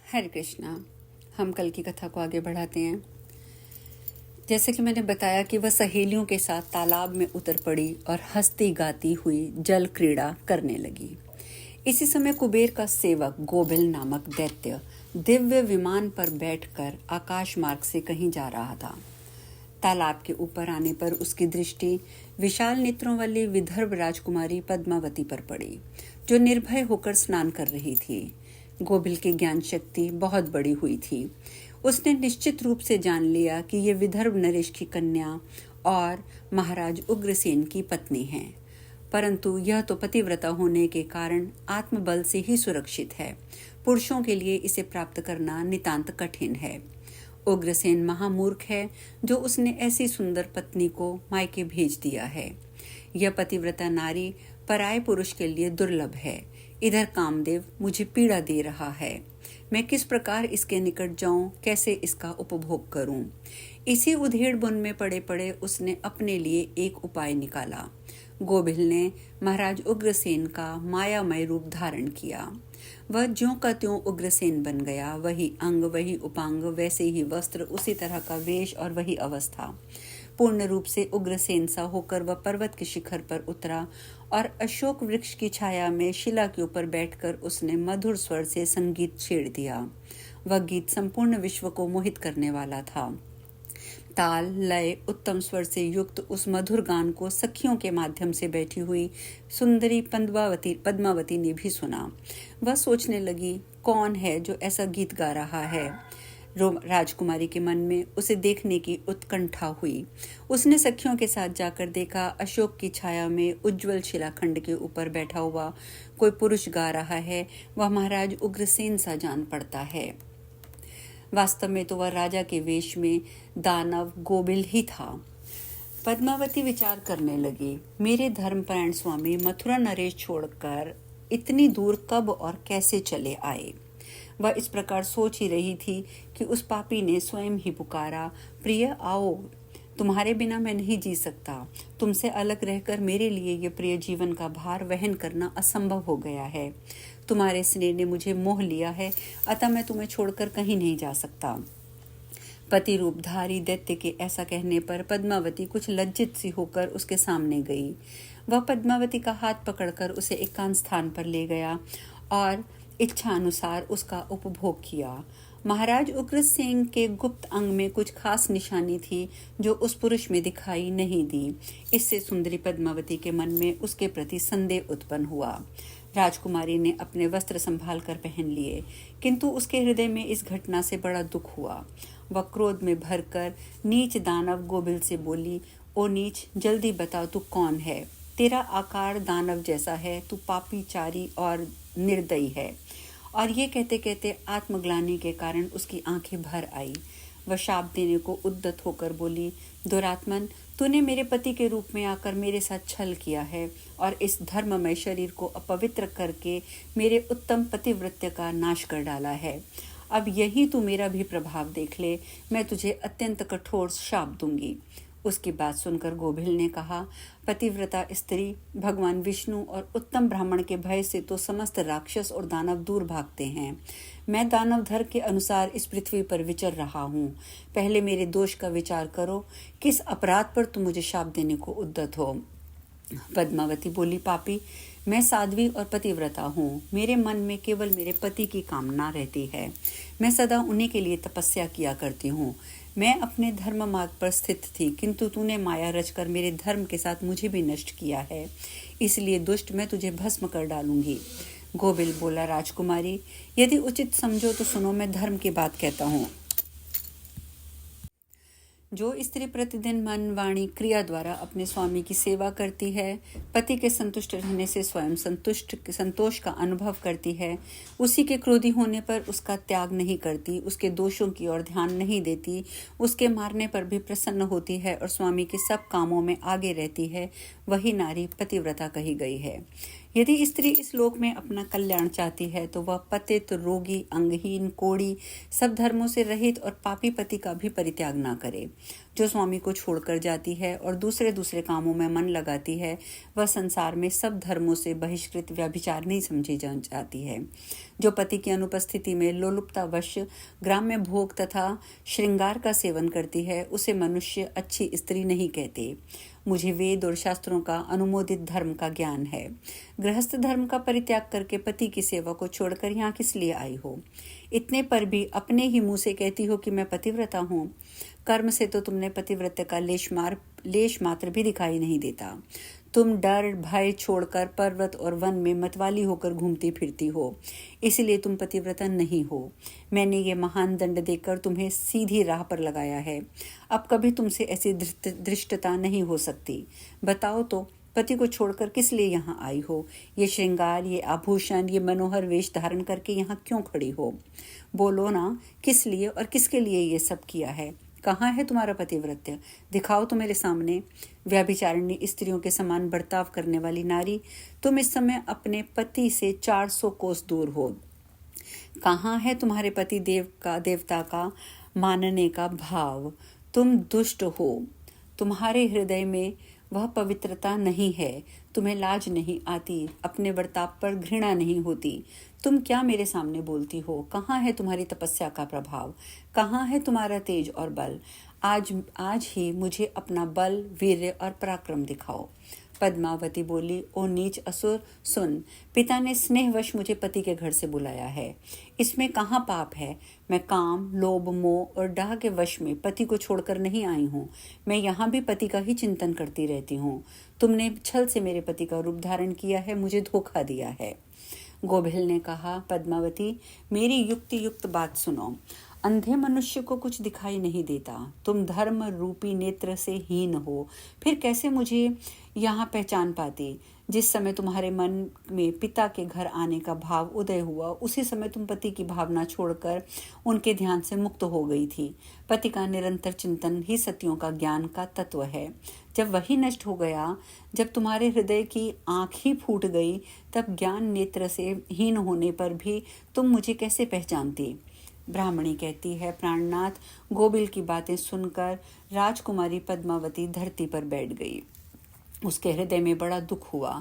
हरे कृष्णा। हम कल की कथा को आगे बढ़ाते हैं। जैसे कि मैंने बताया कि वह सहेलियों के साथ तालाब में उतर पड़ी और हंसती गाती हुई जल क्रीड़ा करने लगी। इसी समय कुबेर का सेवक गोबिल नामक दैत्य दिव्य विमान पर बैठकर आकाश मार्ग से कहीं जा रहा था। तालाब के ऊपर आने पर उसकी दृष्टि विशाल नेत्रों वाली विदर्भ राजकुमारी पद्मावती पर पड़ी, जो निर्भय होकर स्नान कर रही थी। गोबिल की ज्ञान शक्ति बहुत बड़ी हुई थी। उसने निश्चित रूप से जान लिया कि ये विदर्भ नरेश की कन्या और महाराज उग्रसेन की पत्नी है, परंतु यह तो पतिव्रता होने के कारण आत्मबल से ही सुरक्षित है। पुरुषों के लिए इसे प्राप्त करना नितांत कठिन है। उग्रसेन महामूर्ख है, जो उसने ऐसी सुंदर पत्नी को मायके भेज दिया है। यह पतिव्रता नारी पराये पुरुष के लिए दुर्लभ है। इधर कामदेव मुझे पीड़ा दे रहा है। मैं किस प्रकार इसके निकट जाऊं, कैसे इसका उपभोग करूं? इसी उधेड़ बुन में पड़े पड़े उसने अपने लिए एक उपाय निकाला। गोबिल ने महाराज उग्रसेन का मायामय रूप धारण किया। वह ज्यों का त्यों उग्रसेन बन गया। वही अंग, वही उपांग, वैसे ही वस्त्र, उसी तरह का वेश और वही अवस्था। पूर्ण रूप से उग्रसेन सा होकर वह पर्वत के शिखर पर उतरा और अशोक वृक्ष की छाया में शिला के ऊपर बैठकर उसने मधुर स्वर से संगीत छेड़ दिया। वह गीत संपूर्ण विश्व को मोहित करने वाला था। ताल, लय, उत्तम स्वर से युक्त उस मधुर गान को सखियों के माध्यम से बैठी हुई सुंदरी पद्मावती ने भी सुना। वह सोचने लगी, कौन है जो ऐसा गीत गा रहा है? राजकुमारी के मन में उसे देखने की उत्कंठा हुई। उसने सखियों के साथ जाकर देखा, अशोक की छाया में उज्जवल शिलाखंड के ऊपर बैठा हुआ कोई पुरुष गा रहा है। वह महाराज उग्रसेन सा जान पड़ता है। वास्तव में तो वह राजा के वेश में दानव गोबिल ही था। पद्मावती विचार करने लगी, मेरे धर्मपरायण स्वामी मथुरा नरेश छोड़कर इतनी दूर कब और कैसे चले आए? वह इस प्रकार सोच ही रही थी कि उस पापी ने स्वयं ही पुकारा, प्रिय आओ, तुम्हारे बिना मैं नहीं जी सकता। तुमसे अलग रहकर मेरे लिए ये प्रिय जीवन का भार वहन करना असंभव हो गया है। तुम्हारे स्नेह ने मुझे मोह लिया है, अतः मैं तुम्हें छोड़कर कहीं नहीं जा सकता। पति रूपधारी दैत्य के ऐसा कहने पर पद्मावती कुछ लज्जित सी होकर उसके सामने गई। वह पद्मावती का हाथ पकड़कर उसे एकांत स्थान पर ले गया और इच्छा अनुसार उसका उपभोग किया। महाराज उग्रसेन के गुप्त अंग में कुछ खास निशानी थी जो उस पुरुष में दिखाई नहीं दी। इससे सुंदरी पद्मावती के मन में उसके प्रति संदेह उत्पन्न हुआ। राजकुमारी ने अपने वस्त्र संभाल कर पहन लिए, किंतु उसके हृदय में इस घटना से बड़ा दुख हुआ। वह क्रोध में भरकर नीच दानव गोबिल से बोली, ओ नीच, जल्दी बता तू कौन है? तेरा आकार दानव जैसा है, तू पापी, चारी और निर्दयी है। और ये कहते कहते आत्मग्लानि के कारण उसकी आंखें भर आई। वह शाप देने को उद्यत होकर बोली, दुरात्मन, तूने मेरे पति के रूप में आकर मेरे साथ छल किया है और इस धर्ममय शरीर को अपवित्र करके मेरे उत्तम पतिव्रत्य का नाश कर डाला है। अब यही तू मेरा भी प्रभाव देख ले, मैं तुझे अत्यंत कठोर शाप दूंगी। उसकी बात सुनकर गोबिल ने कहा, पतिव्रता स्त्री, भगवान विष्णु और उत्तम ब्राह्मण के भय से तो समस्त राक्षस और दानव दूर भागते हैं। मैं दानव धर्म के अनुसार इस पृथ्वी पर विचर रहा हूँ। पहले मेरे दोष का विचार करो, किस अपराध पर तुम मुझे शाप देने को उद्यत हो? पद्मावती बोली, पापी, मैं साध्वी और पतिव्रता हूँ। मेरे मन में केवल मेरे पति की कामना रहती है। मैं सदा उन्हीं के लिए तपस्या किया करती हूँ। मैं अपने धर्म मार्ग पर स्थित थी, किंतु तूने माया रचकर मेरे धर्म के साथ मुझे भी नष्ट किया है। इसलिए दुष्ट, मैं तुझे भस्म कर डालूंगी। गोबिल बोला, राजकुमारी, यदि उचित समझो तो सुनो, मैं धर्म की बात कहता हूँ। जो स्त्री प्रतिदिन मन, वाणी, क्रिया द्वारा अपने स्वामी की सेवा करती है, पति के संतुष्ट रहने से स्वयं संतोष का अनुभव करती है, उसी के क्रोधी होने पर उसका त्याग नहीं करती, उसके दोषों की ओर ध्यान नहीं देती, उसके मारने पर भी प्रसन्न होती है और स्वामी के सब कामों में आगे रहती है, वही नारी पतिव्रता कही गई है। यदि स्त्री इस लोक में अपना कल्याण चाहती है तो वह पतित, रोगी, अंगहीन, कोढ़ी, सब धर्मों से रहित और पापी पति का भी परित्याग ना करे। जो स्वामी को छोड़कर जाती है और दूसरे दूसरे कामों में मन लगाती है, वह संसार में सब धर्मों से बहिष्कृत व्यभिचार नहीं समझी जाती है। जो पति की अनुपस्थिति में लोलुपतावश ग्राम्य भोग तथा श्रृंगार का सेवन करती है, उसे मनुष्य अच्छी स्त्री नहीं कहते। मुझे वेद और शास्त्रों का अनुमोदित धर्म का ज्ञान है। गृहस्थ धर्म का परित्याग करके पति की सेवा को छोड़कर यहाँ किस लिए आई हो? इतने पर भी अपने ही मुंह से कहती हो कि मैं पतिव्रता हूँ। कर्म से तो तुमने पतिव्रत का लेश मात्र भी दिखाई नहीं देता। तुम डर भय छोड़कर पर्वत और वन में मतवाली होकर घूमती फिरती हो, इसलिए तुम पतिव्रता नहीं हो। मैंने ये महान दंड देकर तुम्हें सीधी राह पर लगाया है। अब कभी तुमसे ऐसी धृष्टता नहीं हो सकती। बताओ तो, पति को छोड़कर किस लिए यहाँ आई हो? ये श्रृंगार, ये आभूषण, ये मनोहर वेश धारण करके यहाँ क्यों खड़ी हो? बोलो ना, किस लिए और किसके लिए ये सब किया है? कहाँ है तुम्हारा पतिव्रत्य? दिखाओ तो मेरे सामने। व्यभिचारिणी स्त्रियों के समान बर्ताव करने वाली नारी, तुम इस समय अपने पति से 400 कोस दूर हो। कहाँ है तुम्हारे पति देवता का मानने का भाव? तुम दुष्ट हो। तुम्हारे हृदय में वह पवित्रता नहीं है। तुम्हें लाज नहीं आती, अपने बर्ताव पर घृणा नहीं होती। तुम क्या मेरे सामने बोलती हो? कहाँ है तुम्हारी तपस्या का प्रभाव? कहाँ है तुम्हारा तेज और बल? आज ही मुझे अपना बल, वीर्य और पराक्रम दिखाओ। पद्मावती बोली, ओ नीच असुर, सुन, पिता ने स्नेहवश मुझे पति के घर से बुलाया है। इसमें कहाँ पाप है? मैं काम, लोभ, मोह और डाह के वश में पति को छोड़कर नहीं आई हूँ। मैं यहाँ भी पति का ही चिंतन करती रहती हूँ। तुमने छल से मेरे पति का रूप धारण किया है, मुझे धोखा दिया है। गोभिल ने कहा, पद्मावती, मेरी युक्ति युक्त बात सुनो। अंधे मनुष्य को कुछ दिखाई नहीं देता। तुम धर्म रूपी नेत्र से हीन हो, फिर कैसे मुझे यहाँ पहचान पाती? जिस समय तुम्हारे मन में पिता के घर आने का भाव उदय हुआ, उसी समय तुम पति की भावना छोड़कर उनके ध्यान से मुक्त हो गई थी। पति का निरंतर चिंतन ही सतियों का ज्ञान का तत्व है। जब वही नष्ट हो गया, जब तुम्हारे हृदय की आँख ही फूट गई, तब ज्ञान नेत्र से हीन होने पर भी तुम मुझे कैसे पहचानती? ब्राह्मणी कहती है, प्राणनाथ, गोबिल की बातें सुनकर राजकुमारी पद्मावती धरती पर बैठ गई। उसके हृदय में बड़ा दुख हुआ।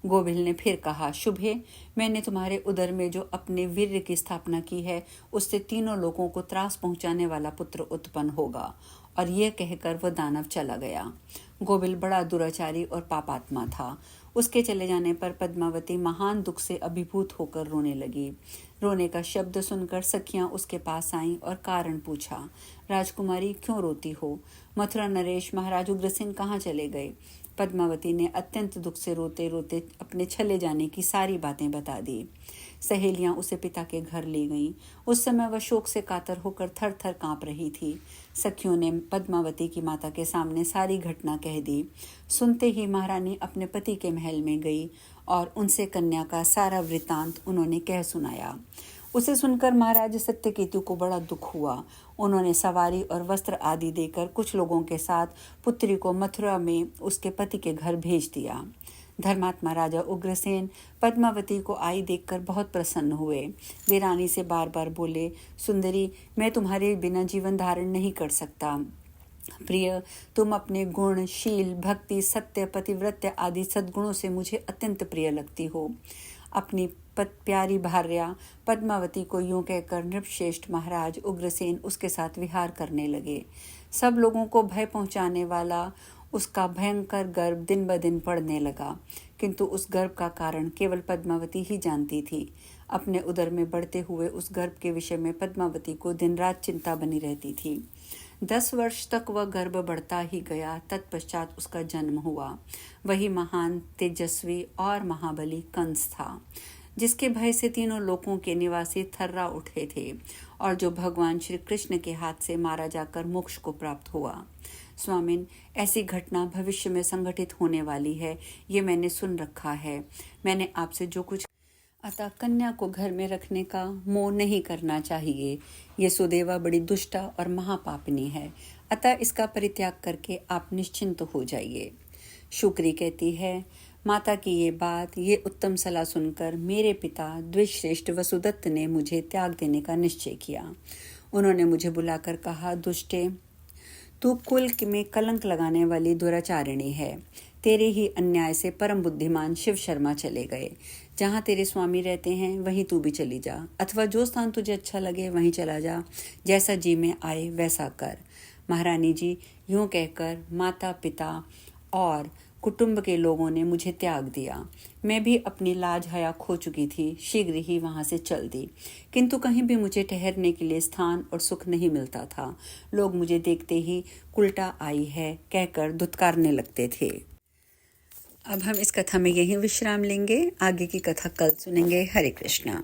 गोबिल ने फिर कहा, शुभे, मैंने तुम्हारे उदर में जो अपने वीर्य की स्थापना की है, उससे तीनों लोगों को त्रास पहुंचाने वाला पुत्र उत्पन्न होगा। और यह कहकर वह दानव चला गया। गोबिल बड़ा दुराचारी और पापात्मा था। उसके चले जाने पर पद्मावती महान दुख से अभिभूत होकर रोने लगी। रोने का शब्द सुनकर सखियां उसके पास आईं और कारण पूछा, राजकुमारी, क्यों रोती हो? मथुरा नरेश महाराज उग्रसेन कहाँ चले गए? पद्मावती ने अत्यंत दुख से रोते रोते अपने चले जाने की सारी बातें बता दी। सहेलियां उसे पिता के घर ले गईं। उस समय वह शोक से कातर होकर थर थर कांप रही थी। सखियों ने पद्मावती की माता के सामने सारी घटना कह दी। सुनते ही महारानी अपने पति के महल में गई और उनसे कन्या का सारा वृतांत उन्होंने कह सुनाया। उसे सुनकर महाराज सत्यकेतु को बड़ा दुख हुआ। उन्होंने सवारी और वस्त्र आदि देकर कुछ लोगों के साथ पुत्री को मथुरा में उसके पति के घर भेज दिया। धर्मात्मा राजा उग्रसेन पद्मावती को आई देखकर बहुत प्रसन्न हुए। वे रानी से बार बार बोले, सुंदरी, मैं तुम्हारे बिना जीवन धारण नहीं कर सकता। प्रिय, तुम अपने गुण, शील, भक्ति, सत्य, पतिव्रत्य आदि सद्गुणों से मुझे अत्यंत प्रिय लगती हो। अपनी प्यारी भार्या पद्मावती को यूं कहकर नृपश्रेष्ठ महाराज उग्रसेन उसके साथ विहार करने लगे। सब लोगों को भय पहुंचाने वाला उसका भयंकर गर्व दिन ब दिन बढ़ने लगा, किंतु उस गर्व का कारण केवल पद्मावती ही जानती थी। अपने उदर में बढ़ते हुए उस गर्व के विषय में पद्मावती को दिन रात चिंता बनी रहती थी। 10 वर्ष तक वह गर्भ बढ़ता ही गया। तत्पश्चात उसका जन्म हुआ। वही महान, तेजस्वी और महाबली कंस था, जिसके भय से तीनों लोकों के निवासी थर्रा उठे थे और जो भगवान श्री कृष्ण के हाथ से मारा जाकर मोक्ष को प्राप्त हुआ। स्वामिन, ऐसी घटना भविष्य में संघटित होने वाली है, ये मैंने सुन रखा है। मैंने आपसे जो कुछ, अतः कन्या को घर में रखने का मोह नहीं करना चाहिए। ये सुदेवा बड़ी दुष्टा और महापापिनी है, अतः इसका परित्याग करके आप निश्चिंत हो जाइए। शुक्री कहती है, माता की ये बात, ये उत्तम सलाह सुनकर मेरे पिता द्विश्रेष्ठ वसुदत्त ने मुझे त्याग देने का निश्चय किया। उन्होंने मुझे बुलाकर कहा, दुष्टे, तू कुल में कलंक लगाने वाली दुराचारिणी है। तेरे ही अन्याय से परम बुद्धिमान शिव शर्मा चले गए। जहाँ तेरे स्वामी रहते हैं वहीं तू भी चली जा, अथवा जो स्थान तुझे अच्छा लगे वहीं चला जा। जैसा जी में आए वैसा कर। महारानी जी, यूं कहकर माता पिता और कुटुंब के लोगों ने मुझे त्याग दिया। मैं भी अपनी लाज हया खो चुकी थी, शीघ्र ही वहां से चल दी। किंतु कहीं भी मुझे ठहरने के लिए स्थान और सुख नहीं मिलता था। लोग मुझे देखते ही कुलटा आई है कहकर धुतकारने लगते थे। अब हम इस कथा में यहीं विश्राम लेंगे। आगे की कथा कल सुनेंगे। हरे कृष्णा।